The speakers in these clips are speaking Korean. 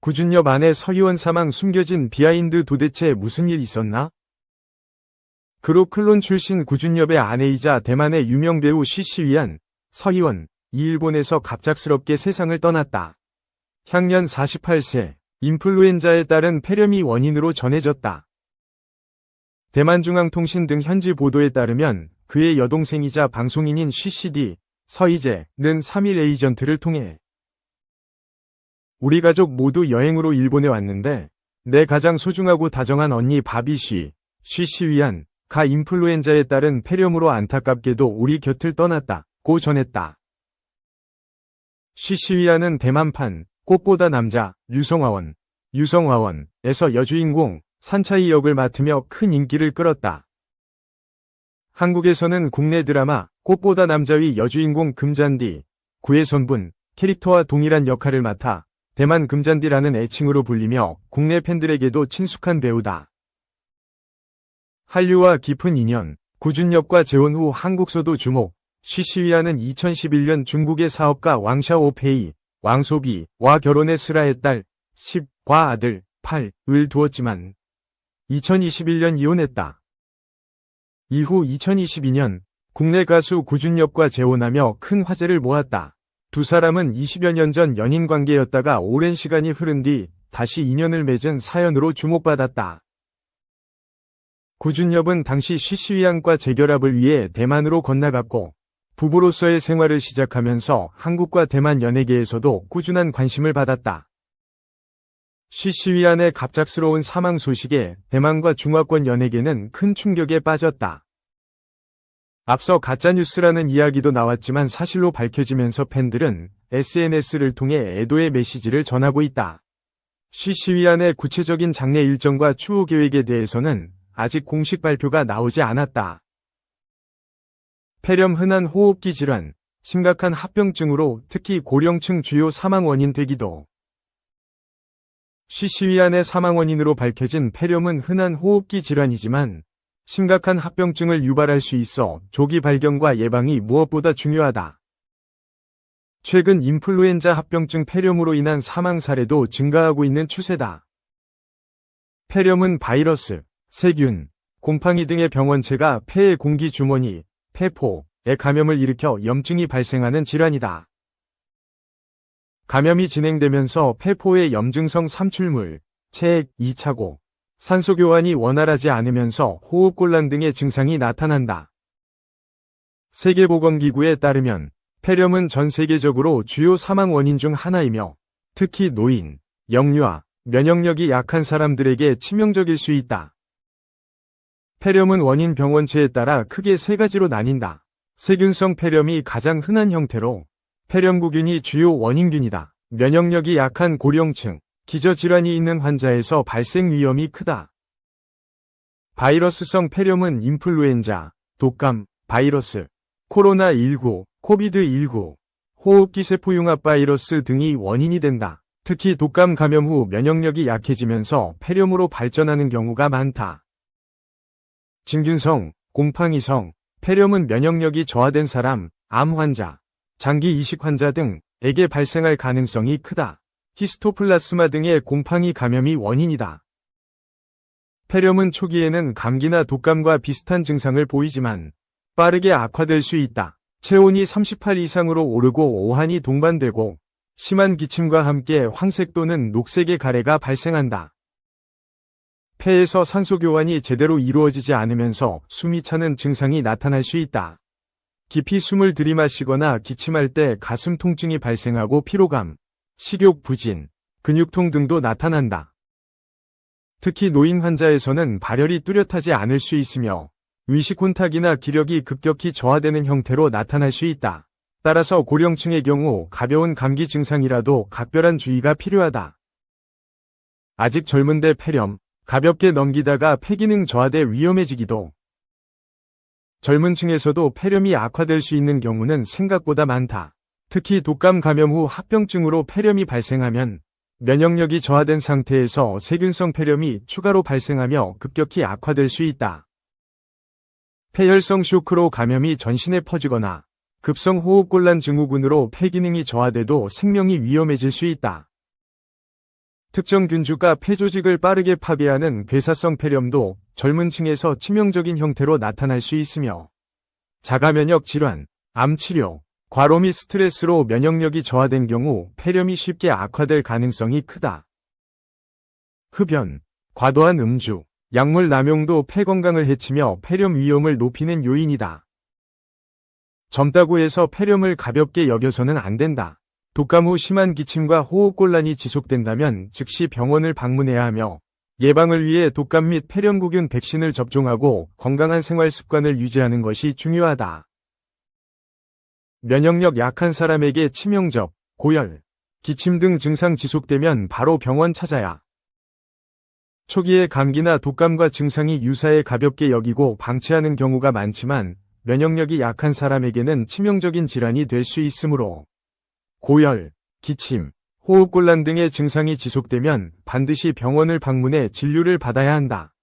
구준엽 아내 서희원 사망 숨겨진 비하인드 도대체 무슨 일 있었나? 그룹 클론 출신 구준엽의 아내이자 대만의 유명 배우 쉬쉬위안, 서희원, 이 일본에서 갑작스럽게 세상을 떠났다. 향년 48세, 인플루엔자에 따른 폐렴이 원인으로 전해졌다. 대만중앙통신 등 현지 보도에 따르면 그의 여동생이자 방송인인 쉬쉬디, 서희재는 3일 에이전트를 통해 우리 가족 모두 여행으로 일본에 왔는데 내 가장 소중하고 다정한 언니 바비쉬, 쉬쉬위안, 가 인플루엔자에 따른 폐렴으로 안타깝게도 우리 곁을 떠났다고 전했다. 쉬쉬위안은 대만판 꽃보다 남자 유성화원에서 여주인공 산차이 역을 맡으며 큰 인기를 끌었다. 한국에서는 국내 드라마 꽃보다 남자의 여주인공 금잔디, 구의 선분 캐릭터와 동일한 역할을 맡아 대만 금잔디라는 애칭으로 불리며 국내 팬들에게도 친숙한 배우다. 한류와 깊은 인연, 구준엽과 재혼 후 한국서도 주목, 쉬쉬위안은 2011년 중국의 사업가 왕샤오페이, 왕소비와 결혼해 슬아의 딸, 10과 아들, 8을 두었지만 2021년 이혼했다. 이후 2022년 국내 가수 구준엽과 재혼하며 큰 화제를 모았다. 두 사람은 20여 년 전 연인 관계였다가 오랜 시간이 흐른 뒤 다시 인연을 맺은 사연으로 주목받았다. 구준엽은 당시 쉬쉬위안과 재결합을 위해 대만으로 건너갔고 부부로서의 생활을 시작하면서 한국과 대만 연예계에서도 꾸준한 관심을 받았다. 쉬쉬위안의 갑작스러운 사망 소식에 대만과 중화권 연예계는 큰 충격에 빠졌다. 앞서 가짜뉴스라는 이야기도 나왔지만 사실로 밝혀지면서 팬들은 SNS를 통해 애도의 메시지를 전하고 있다. 쉬쉬위안의 구체적인 장례 일정과 추후 계획에 대해서는 아직 공식 발표가 나오지 않았다. 폐렴 흔한 호흡기 질환, 심각한 합병증으로 특히 고령층 주요 사망 원인 되기도. 쉬쉬위안의 사망 원인으로 밝혀진 폐렴은 흔한 호흡기 질환이지만 심각한 합병증을 유발할 수 있어 조기 발견과 예방이 무엇보다 중요하다. 최근 인플루엔자 합병증 폐렴으로 인한 사망 사례도 증가하고 있는 추세다. 폐렴은 바이러스, 세균, 곰팡이 등의 병원체가 폐의 공기 주머니, 폐포에 감염을 일으켜 염증이 발생하는 질환이다. 감염이 진행되면서 폐포의 염증성 삼출물, 체액이 차고 산소 교환이 원활하지 않으면서 호흡곤란 등의 증상이 나타난다. 세계보건기구에 따르면 폐렴은 전 세계적으로 주요 사망 원인 중 하나이며 특히 노인, 영유아, 면역력이 약한 사람들에게 치명적일 수 있다. 폐렴은 원인 병원체에 따라 크게 세 가지로 나뉜다. 세균성 폐렴이 가장 흔한 형태로 폐렴구균이 주요 원인균이다. 면역력이 약한 고령층, 기저질환이 있는 환자에서 발생 위험이 크다. 바이러스성 폐렴은 인플루엔자, 독감, 바이러스, 코로나19, 코비드19, 호흡기세포융합 바이러스 등이 원인이 된다. 특히 독감 감염 후 면역력이 약해지면서 폐렴으로 발전하는 경우가 많다. 진균성, 곰팡이성, 폐렴은 면역력이 저하된 사람, 암 환자, 장기 이식 환자 등에게 발생할 가능성이 크다. 히스토플라스마 등의 곰팡이 감염이 원인이다. 폐렴은 초기에는 감기나 독감과 비슷한 증상을 보이지만 빠르게 악화될 수 있다. 체온이 38 이상으로 오르고 오한이 동반되고 심한 기침과 함께 황색 또는 녹색의 가래가 발생한다. 폐에서 산소 교환이 제대로 이루어지지 않으면서 숨이 차는 증상이 나타날 수 있다. 깊이 숨을 들이마시거나 기침할 때 가슴 통증이 발생하고 피로감, 식욕 부진, 근육통 등도 나타난다. 특히 노인 환자에서는 발열이 뚜렷하지 않을 수 있으며 위식혼탁이나 기력이 급격히 저하되는 형태로 나타날 수 있다. 따라서 고령층의 경우 가벼운 감기 증상이라도 각별한 주의가 필요하다. 아직 젊은데 폐렴, 가볍게 넘기다가 폐기능 저하돼 위험해지기도. 젊은 층에서도 폐렴이 악화될 수 있는 경우는 생각보다 많다. 특히 독감 감염 후 합병증으로 폐렴이 발생하면 면역력이 저하된 상태에서 세균성 폐렴이 추가로 발생하며 급격히 악화될 수 있다. 폐혈성 쇼크로 감염이 전신에 퍼지거나 급성 호흡곤란 증후군으로 폐기능이 저하돼도 생명이 위험해질 수 있다. 특정 균주가 폐조직을 빠르게 파괴하는 괴사성 폐렴도 젊은 층에서 치명적인 형태로 나타날 수 있으며 자가면역 질환, 암치료, 과로 및 스트레스로 면역력이 저하된 경우 폐렴이 쉽게 악화될 가능성이 크다. 흡연, 과도한 음주, 약물 남용도 폐 건강을 해치며 폐렴 위험을 높이는 요인이다. 젊다고 해서 폐렴을 가볍게 여겨서는 안 된다. 독감 후 심한 기침과 호흡곤란이 지속된다면 즉시 병원을 방문해야 하며 예방을 위해 독감 및 폐렴구균 백신을 접종하고 건강한 생활 습관을 유지하는 것이 중요하다. 면역력 약한 사람에게 치명적, 고열, 기침 등 증상 지속되면 바로 병원 찾아야. 초기에 감기나 독감과 증상이 유사해 가볍게 여기고 방치하는 경우가 많지만 면역력이 약한 사람에게는 치명적인 질환이 될 수 있으므로 고열, 기침, 호흡곤란 등의 증상이 지속되면 반드시 병원을 방문해 진료를 받아야 한다.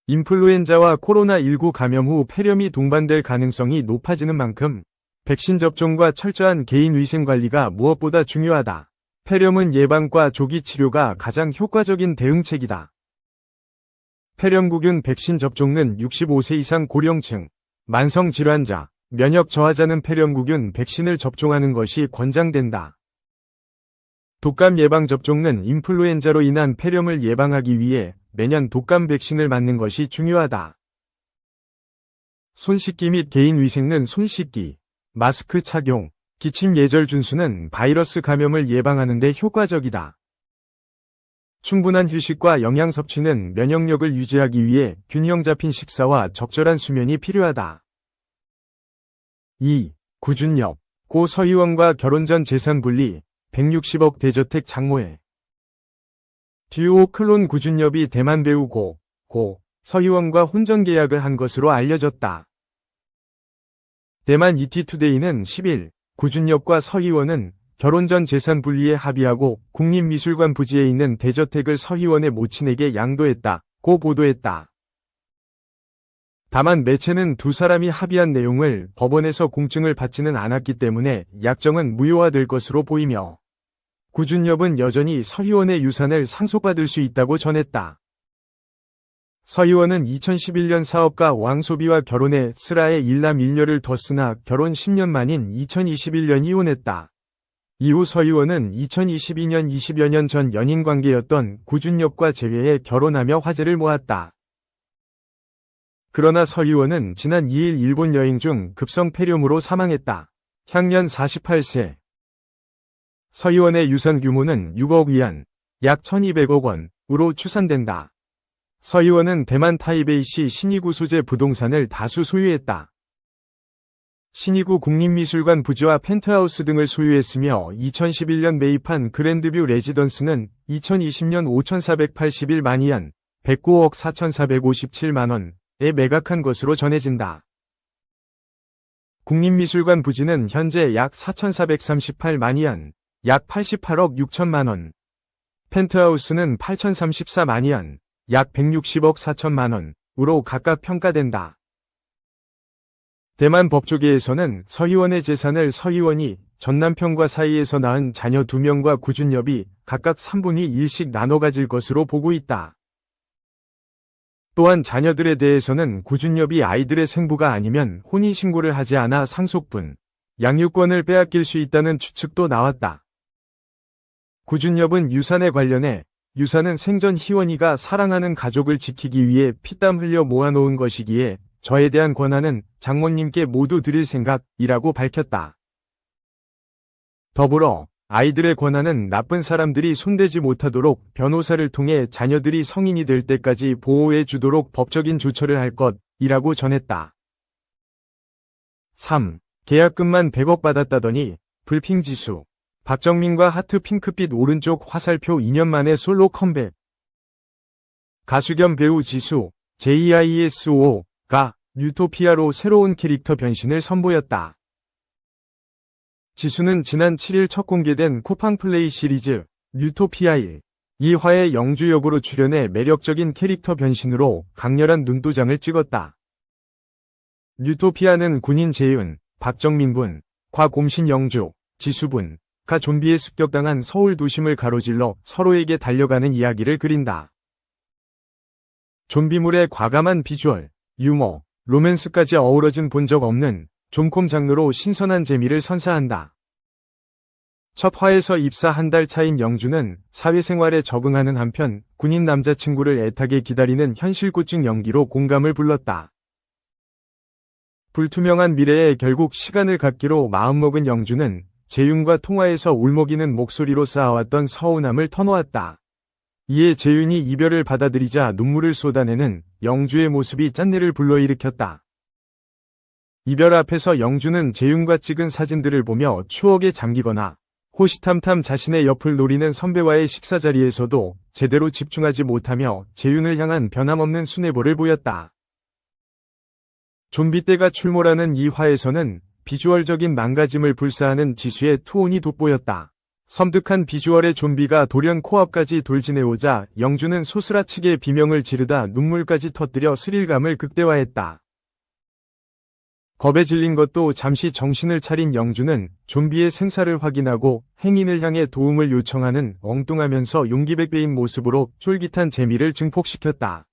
인플루엔자와 코로나19 감염 후 폐렴이 동반될 가능성이 높아지는 만큼 백신 접종과 철저한 개인 위생 관리가 무엇보다 중요하다. 폐렴은 예방과 조기 치료가 가장 효과적인 대응책이다. 폐렴구균 백신 접종은 65세 이상 고령층, 만성질환자, 면역 저하자는 폐렴구균 백신을 접종하는 것이 권장된다. 독감 예방접종은 인플루엔자로 인한 폐렴을 예방하기 위해 매년 독감 백신을 맞는 것이 중요하다. 손 씻기 및 개인 위생은 손 씻기, 마스크 착용, 기침 예절 준수는 바이러스 감염을 예방하는 데 효과적이다. 충분한 휴식과 영양 섭취는 면역력을 유지하기 위해 균형 잡힌 식사와 적절한 수면이 필요하다. 2. 구준엽, 고 서희원과 결혼 전 재산 분리, 160억 대저택 장모해. 듀오 클론 구준엽이 대만 배우 고 서희원과 혼전 계약을 한 것으로 알려졌다. 대만 ETtoDay는 10일, 구준엽과 서희원은 결혼 전 재산 분리에 합의하고 국립미술관 부지에 있는 대저택을 서희원의 모친에게 양도했다고 보도했다. 다만 매체는 두 사람이 합의한 내용을 법원에서 공증을 받지는 않았기 때문에 약정은 무효화될 것으로 보이며 구준엽은 여전히 서희원의 유산을 상속받을 수 있다고 전했다. 서희원은 2011년 사업가 왕소비와 결혼해 슬아에 일남 일녀를 뒀으나 결혼 10년 만인 2021년 이혼했다. 이후 서희원은 2022년 20여 년 전 연인 관계였던 구준엽과 재회해 결혼하며 화제를 모았다. 그러나 서희원은 지난 2일 일본 여행 중 급성 폐렴으로 사망했다. 향년 48세. 서희원의 유산 규모는 6억 위안, 약 1200억 원으로 추산된다. 서희원은 대만 타이베이시 신이구 소재 부동산을 다수 소유했다. 신이구 국립미술관 부지와 펜트하우스 등을 소유했으며 2011년 매입한 그랜드뷰 레지던스는 2020년 5,481만 위안, 109억 4,457만 원에 매각한 것으로 전해진다. 국립미술관 부지는 현재 약 4,438만 위안, 약 88억 6천만 원. 펜트하우스는 8,034만 위안, 약 160억 4천만 원으로 각각 평가된다. 대만 법조계에서는 서희원의 재산을 서희원이 전 남편과 사이에서 낳은 자녀 2명과 구준엽이 각각 3분의 1씩 나눠 가질 것으로 보고 있다. 또한 자녀들에 대해서는 구준엽이 아이들의 생부가 아니면 혼인신고를 하지 않아 상속분, 양육권을 빼앗길 수 있다는 추측도 나왔다. 구준엽은 유산에 관련해 유산은 생전 희원이가 사랑하는 가족을 지키기 위해 피땀 흘려 모아놓은 것이기에 저에 대한 권한은 장모님께 모두 드릴 생각이라고 밝혔다. 더불어 아이들의 권한은 나쁜 사람들이 손대지 못하도록 변호사를 통해 자녀들이 성인이 될 때까지 보호해 주도록 법적인 조처를 할 것이라고 전했다. 3. 계약금만 100억 받았다더니 불핑지수. 박정민과 하트 핑크빛 오른쪽 화살표 2년 만에 솔로 컴백. 가수 겸 배우 지수, JISO가 뉴토피아로 새로운 캐릭터 변신을 선보였다. 지수는 지난 7일 첫 공개된 쿠팡 플레이 시리즈 뉴토피아 2화의 영주 역으로 출연해 매력적인 캐릭터 변신으로 강렬한 눈도장을 찍었다. 뉴토피아는 군인 재윤, 박정민분, 곽곰신 영주, 지수분, 가 좀비에 습격당한 서울 도심을 가로질러 서로에게 달려가는 이야기를 그린다. 좀비물의 과감한 비주얼, 유머, 로맨스까지 어우러진 본 적 없는 좀콤 장르로 신선한 재미를 선사한다. 첫 화에서 입사 한 달 차인 영주는 사회생활에 적응하는 한편 군인 남자친구를 애타게 기다리는 현실고증 연기로 공감을 불렀다. 불투명한 미래에 결국 시간을 갖기로 마음먹은 영주는 재윤과 통화에서 울먹이는 목소리로 쌓아왔던 서운함을 터놓았다. 이에 재윤이 이별을 받아들이자 눈물을 쏟아내는 영주의 모습이 짠내를 불러일으켰다. 이별 앞에서 영주는 재윤과 찍은 사진들을 보며 추억에 잠기거나 호시탐탐 자신의 옆을 노리는 선배와의 식사 자리에서도 제대로 집중하지 못하며 재윤을 향한 변함없는 순애보를 보였다. 좀비 떼가 출몰하는 이 화에서는 비주얼적인 망가짐을 불사하는 지수의 투혼이 돋보였다. 섬뜩한 비주얼의 좀비가 돌연 코앞까지 돌진해오자 영주는 소스라치게 비명을 지르다 눈물까지 터뜨려 스릴감을 극대화했다. 겁에 질린 것도 잠시 정신을 차린 영주는 좀비의 생사를 확인하고 행인을 향해 도움을 요청하는 엉뚱하면서 용기백배인 모습으로 쫄깃한 재미를 증폭시켰다.